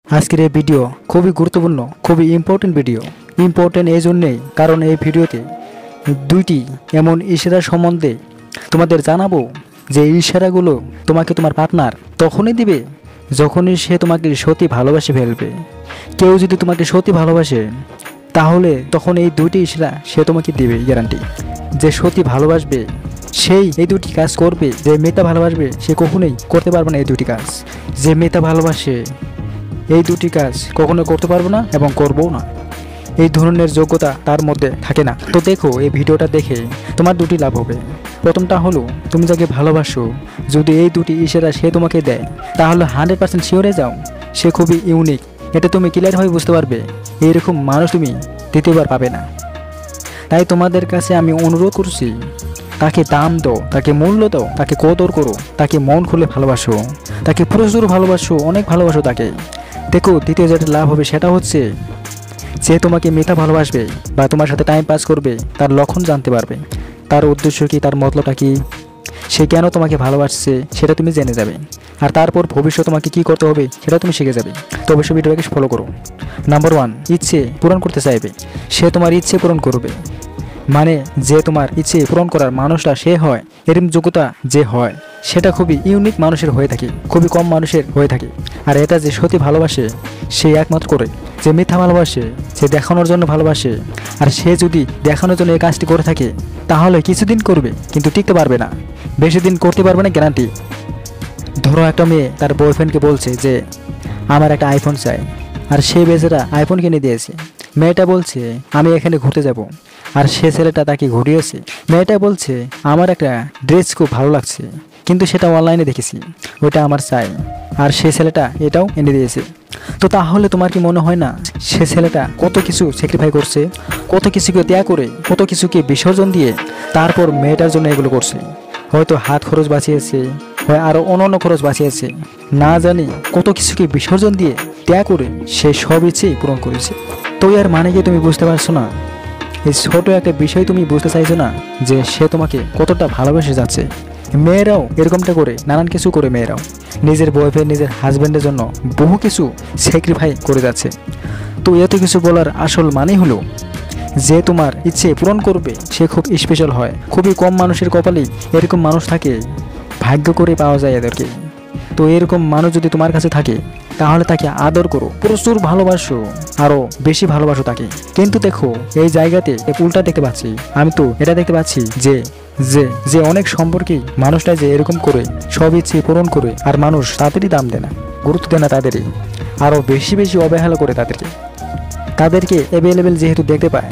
আজকের এই ভিডিও খুবই গুরুত্বপূর্ণ, খুবই ইম্পর্টেন্ট ভিডিও। ইম্পর্টেন্ট এই জন্যেই কারণ এই ভিডিওতে দুইটি এমন ইশারা সম্বন্ধে তোমাদের জানাবো যে ইশারাগুলো তোমাকে তোমার পার্টনার তখনই দিবে যখনই সে তোমাকে সত্যি ভালোবাসে ফেলবে। কেউ যদি তোমাকে সত্যি ভালোবাসে তাহলে তখন এই দুইটি ইশারা সে তোমাকে দিবে গ্যারান্টি। যে সত্যি ভালোবাসবে সেই এই দুটি কাজ করবে, যে মেয়েটা ভালোবাসবে সে কখনোই করতে পারবে না এই দুটি কাজ। যে মেয়েটা ভালোবাসে এই দুটি কাজ কখনো করতে পারবো না এবং করবও না, এই ধরনের যোগ্যতা তার মধ্যে থাকে না। তো দেখো, এই ভিডিওটা দেখে তোমার দুটি লাভ হবে। প্রথমটা হলো, তুমি যাকে ভালোবাসো যদি এই দুটি ইশারা সে তোমাকে দেয় তাহলে 100% শিওরে যাও সে খুবই ইউনিক। এটা তুমি ক্লিয়ারভাবে বুঝতে পারবে এইরকম মানুষ তুমি দ্বিতীয়বার পাবে না। তাই তোমাদের কাছে আমি অনুরোধ করছি, তাকে দাম দাও, তাকে মূল্য দাও, তাকে কদর করো, তাকে মন খুলে ভালোবাসো, তাকে প্রচুর ভালোবাসো, অনেক ভালোবাসো তাকে। দেখো, দ্বিতীয় যেটা লাভ হবে সেটা হচ্ছে যে তোমাকে মিথ্যা ভালোবাসবে বা তোমার সাথে টাইম পাস করবে তার লক্ষণ জানতে পারবে, তার উদ্দেশ্য কী, তার মতলবটা কী, সে কেন তোমাকে ভালোবাসছে সেটা তুমি জেনে যাবে। আর তারপর ভবিষ্যৎ তোমাকে কী করতে হবে সেটা তুমি শিখে যাবে। তো অবশ্যই ভিডিওটাকে ফলো করো। নাম্বার 1, ইচ্ছে পূরণ করতে চাইবে, সে তোমার ইচ্ছে পূরণ করবে। মানে যে তোমার ইচ্ছে পূরণ করার মানুষটা সে হয়, এরকম যোগ্যতা যে হয় সেটা খুবই ইউনিক মানুষের হয়ে থাকে, খুবই কম মানুষের হয়ে থাকে। আর এটা যে সত্যি ভালোবাসে সে একমাত্র করে। যে মিথ্যা ভালোবাসে, সে দেখানোর জন্য ভালোবাসে, আর সে যদি দেখানোর জন্য এই কাজটি করে থাকে তাহলে কিছুদিন করবে কিন্তু টিকতে পারবে না, বেশি দিন করতে পারবে না গ্যারান্টি। ধরো একটা মেয়ে তার বয়ফ্রেন্ডকে বলছে যে আমার একটা আইফোন চাই, আর সে বেচারা আইফোন কিনে দিয়েছে। মেয়েটা বলছে আমি এখানে ঘুরতে যাব, আর সে ছেলেটা তাকে ঘুরিয়েছে। মেয়েটা বলছে আমার একটা ড্রেস খুব ভালো লাগছে কিন্তু সেটা অনলাইনে দেখেছি, ওটা আমার চাই, আর সে ছেলেটা এটাও এনে দিয়েছে। তো তাহলে তোমার কি মনে হয় না সে ছেলেটা কত কিছু স্যাক্রিফাই করছে, কত কিছুকে ত্যাগ করে, কত কিছুকে বিসর্জন দিয়ে তারপর মেয়েটার জন্য এগুলো করছে? হয়তো হাত খরচ বাঁচিয়েছে, হয় আরও অন্যান্য খরচ বাঁচিয়েছে, না জানি কত কিছুকে বিসর্জন দিয়ে ত্যাগ করে সে সব ইচ্ছেই পূরণ করেছে। তো এর মানে কি তুমি বুঝতে পারছো না? এই ছোট একটা বিষয় তুমি বুঝতে চাইছো না যে সে তোমাকে কতটা ভালোবেসে যাচ্ছে? মেয়েরাও এরকমটা করে, নানান কিছু করে মেয়েরাও নিজের বয়ফ্রেন্ড, নিজের হাজব্যান্ডের জন্য বহু কিছু স্যাক্রিফাই করে যাচ্ছে। তো এত কিছু বলার আসল মানেই হলো যে তোমার ইচ্ছে পূরণ করবে সে খুব স্পেশাল হয়। খুবই কম মানুষের কপালেই এরকম মানুষ থাকে, ভাগ্য করে পাওয়া যায় এদেরকে। তো এরকম মানুষ যদি তোমার কাছে থাকে তাহলে তাকে আদর করো, প্রচুর ভালোবাসো, আরও বেশি ভালোবাসো তাকে। কিন্তু দেখো, এই জায়গাতে উল্টা দেখতে পাচ্ছি, আমি তো এটা দেখতে পাচ্ছি যে যে যে অনেক সম্পর্কেই মানুষটা যে এরকম করে সব ইচ্ছে পূরণ করে আর মানুষ তাদেরই দাম দেয় না, গুরুত্ব দেয় না, তাদেরই আরও বেশি বেশি অবহেলা করে তাদেরকে অ্যাভেলেবেল যেহেতু দেখতে পায়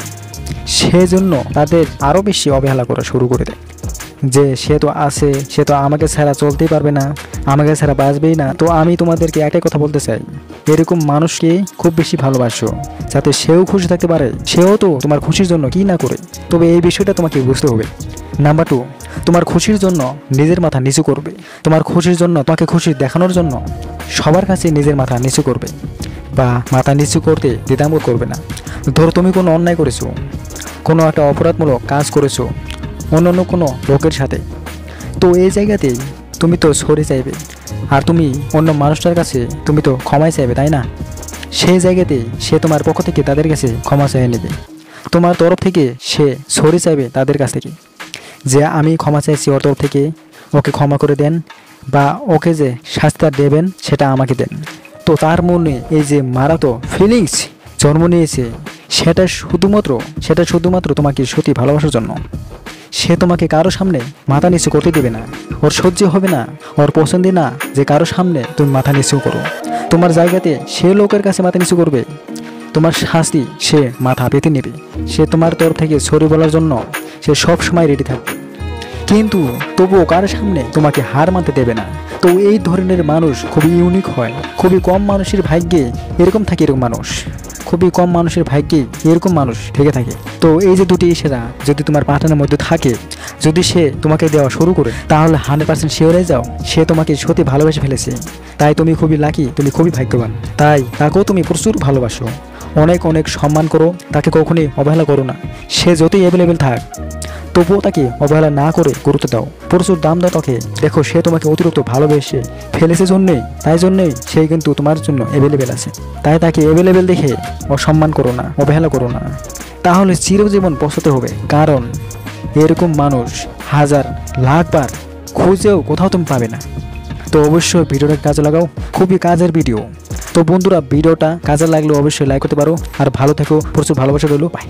সেজন্য তাদের আরও বেশি অবহেলা করা শুরু করে দেয়। যে সে তো আছে, সে তো আমাকে ছাড়া চলতেই পারবে না, আমাকে ছাড়া বাঁচবেই না। তো আমি তোমাদেরকে একটাই কথা বলতে চাই, এরকম মানুষকে খুব বেশি ভালোবাসো যাতে সেও খুশি থাকতে পারে, সেও তো তোমার খুশির জন্য কি না করে। তবে এই বিষয়টা তোমাকে বুঝতে হবে। নাম্বার 2, তোমার খুশির জন্য নিজের মাথা নিচু করবে। তোমার খুশির জন্য, তোমাকে খুশি দেখানোর জন্য সবার কাছে নিজের মাথা নিচু করবে, বা মাথা নিচু করতে দ্বিধাবোধ করবে না। ধরো তুমি কোনো অন্যায় করেছো, কোনো একটা অপরাধমূলক কাজ করেছো অন্য কোনো লোকের সাথে, তো এই জায়গাতেই তুমি তো সরে চাইবে, আর তুমি অন্য মানুষটার কাছে তুমি তো ক্ষমাই চাইবে, তাই না? সেই জায়গাতেই সে তোমার পক্ষ থেকে তাদের কাছে ক্ষমা চাইয়ে নেবে, তোমার তরফ থেকে সে সরে চাইবে তাদের কাছ থেকে যে আমি ক্ষমা চাইছি ওর তরফ থেকে, ওকে ক্ষমা করে দেন, বা ওকে যে শাস্তি দেবেন সেটা আমাকে দেন। তো তার মনে এই যে মারাত্মক ফিলিংস জন্ম নিয়েছে সেটা শুধুমাত্র তোমাকে সত্যি ভালোবাসার জন্য। সে তোমাকে কারো সামনে মাথা নিচু করতে দেবে না, ওর সহ্য হবে না, ওর পছন্দ না যে কারো সামনে তুমি মাথা নিচু করো। তোমার জায়গাতে সে লোকের কাছে মাথা নিচু করবে, তোমার শাস্তি সে মাথা পেতে নেবে। সে তোমার তরফ থেকে সরি বলার জন্য সে সব সময় রেডি থাকবে, কিন্তু তবুও কারোর সামনে তোমাকে হার মানতে দেবে না। তো এই ধরনের মানুষ খুবই ইউনিক হয়, খুবই কম মানুষের ভাগ্যে এরকম থাকে, এরকম মানুষ খুবই কম মানুষের ভাগ্যে এরকম মানুষ থেকে থাকে। তো এই যে দুটি ইশারা যদি তোমার পার্টনারের মধ্যে থাকে, যদি সে তোমাকে দেওয়া শুরু করে তাহলে 100% শিওরে যাও সে তোমাকে সত্যি ভালোবেসে ফেলেছে। তাই তুমি খুবই লাকি, তুমি খুবই ভাগ্যবান। তাই তাকেও তুমি প্রচুর ভালোবাসো, অনেক অনেক সম্মান করো, তাকে কখনোই অবহেলা করো না। সে যতই অ্যাভেলেবেল থাক তবুও তাকে অবহেলা না করে গুরুত্ব দাও, প্রচুর দাম দাও তাকে। দেখো সে তোমাকে অতিরিক্ত ভালোবেসে ফেলেছে তাই জন্যই সে কিন্তু তোমার জন্য অ্যাভেলেবেল আছে। তাই তাকে অ্যাভেলেবেল দেখে অসম্মান করো না, অবহেলা করো না, তাহলে চিরজীবন পছতে হবে। কারণ এরকম মানুষ হাজার লাখবার খুঁজেও কোথাও তুমি পাবে না। তো অবশ্যই ভিডিওটা কাজে লাগাও, খুবই কাজের ভিডিও। তো বন্ধুরা ভিডিওটা কাজে লাগলে অবশ্যই লাইক করতে পারো। আর ভালো থেকো, প্রচুর ভালোবাসা রইলো, বাই।